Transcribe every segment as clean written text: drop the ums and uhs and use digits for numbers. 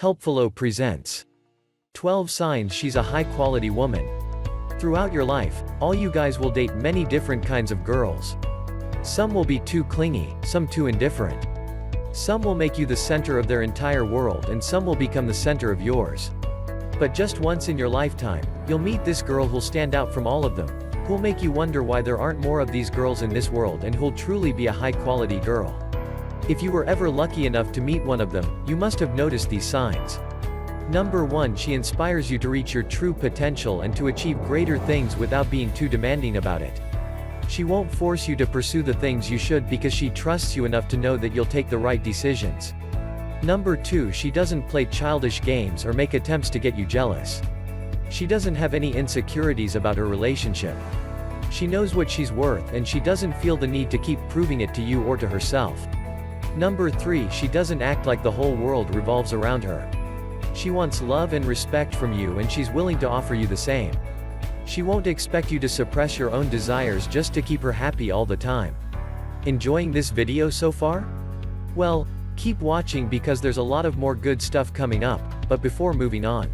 Helpful presents 12 signs she's a high-quality woman. Throughout your life, all you guys will date many different kinds of girls. Some will be too clingy, some too indifferent. Some will make you the center of their entire world and some will become the center of yours. But just once in your lifetime, you'll meet this girl who'll stand out from all of them, who'll make you wonder why there aren't more of these girls in this world and who'll truly be a high-quality girl. If you were ever lucky enough to meet one of them, you must have noticed these signs. Number 1, she inspires you to reach your true potential and to achieve greater things without being too demanding about it. She won't force you to pursue the things you should because she trusts you enough to know that you'll take the right decisions. Number 2, she doesn't play childish games or make attempts to get you jealous. She doesn't have any insecurities about her relationship. She knows what she's worth and she doesn't feel the need to keep proving it to you or to herself. Number 3, she doesn't act like the whole world revolves around her. She wants love and respect from you and she's willing to offer you the same. She won't expect you to suppress your own desires just to keep her happy all the time. Enjoying this video so far? Well, keep watching because there's a lot of more good stuff coming up, but before moving on,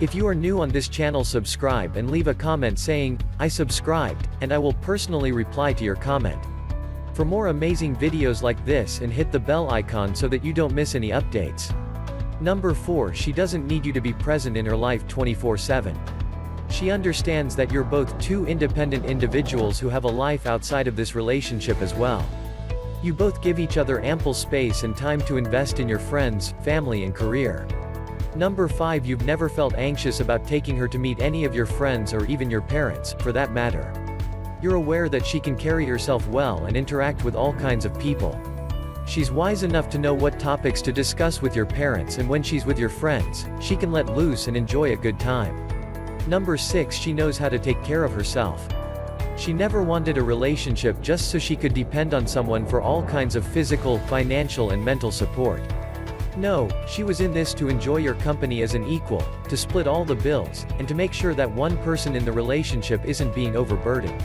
if you are new on this channel, subscribe and leave a comment saying, "I subscribed," and I will personally reply to your comment. For more amazing videos like this, and hit the bell icon so that you don't miss any updates. Number 4, she doesn't need you to be present in her life 24/7. She understands that you're both two independent individuals who have a life outside of this relationship as well. You both give each other ample space and time to invest in your friends, family and career. Number 5, you've never felt anxious about taking her to meet any of your friends or even your parents, for that matter. You're aware that she can carry herself well and interact with all kinds of people. She's wise enough to know what topics to discuss with your parents, and when she's with your friends, she can let loose and enjoy a good time. Number 6, she knows how to take care of herself. She never wanted a relationship just so she could depend on someone for all kinds of physical, financial and mental support. No, she was in this to enjoy your company as an equal, to split all the bills, and to make sure that one person in the relationship isn't being overburdened.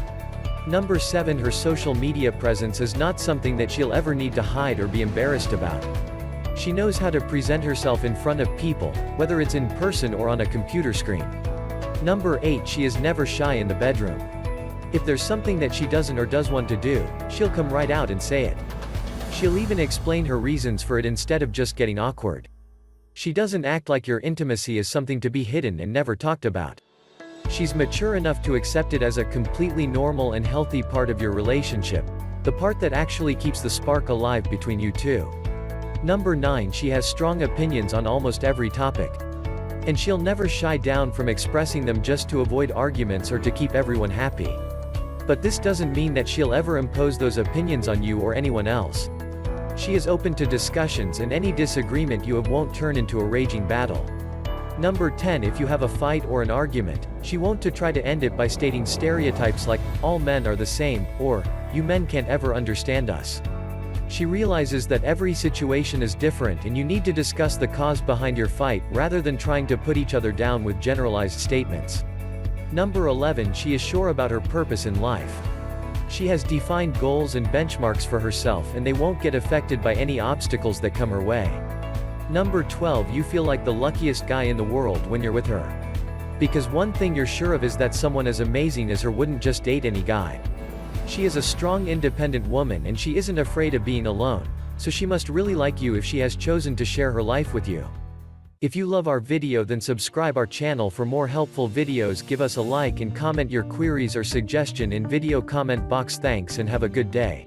Number 7, her social media presence is not something that she'll ever need to hide or be embarrassed about. She knows how to present herself in front of people, whether it's in person or on a computer screen. Number 8, she is never shy in the bedroom. If there's something that she doesn't or does want to do, she'll come right out and say it. She'll even explain her reasons for it instead of just getting awkward. She doesn't act like your intimacy is something to be hidden and never talked about. She's mature enough to accept it as a completely normal and healthy part of your relationship, the part that actually keeps the spark alive between you two. Number 9, she has strong opinions on almost every topic. And she'll never shy down from expressing them just to avoid arguments or to keep everyone happy. But this doesn't mean that she'll ever impose those opinions on you or anyone else. She is open to discussions, and any disagreement you have won't turn into a raging battle. Number 10, if you have a fight or an argument, she won't try to end it by stating stereotypes like, "All men are the same," or, "You men can't ever understand us." She realizes that every situation is different and you need to discuss the cause behind your fight rather than trying to put each other down with generalized statements. Number 11, she is sure about her purpose in life. She has defined goals and benchmarks for herself and they won't get affected by any obstacles that come her way. Number 12, you feel like the luckiest guy in the world when you're with her. Because one thing you're sure of is that someone as amazing as her wouldn't just date any guy. She is a strong independent woman and she isn't afraid of being alone, so she must really like you if she has chosen to share her life with you. If you love our video, then subscribe our channel for more helpful videos. Give us a like and comment your queries or suggestion in video comment box. Thanks and have a good day.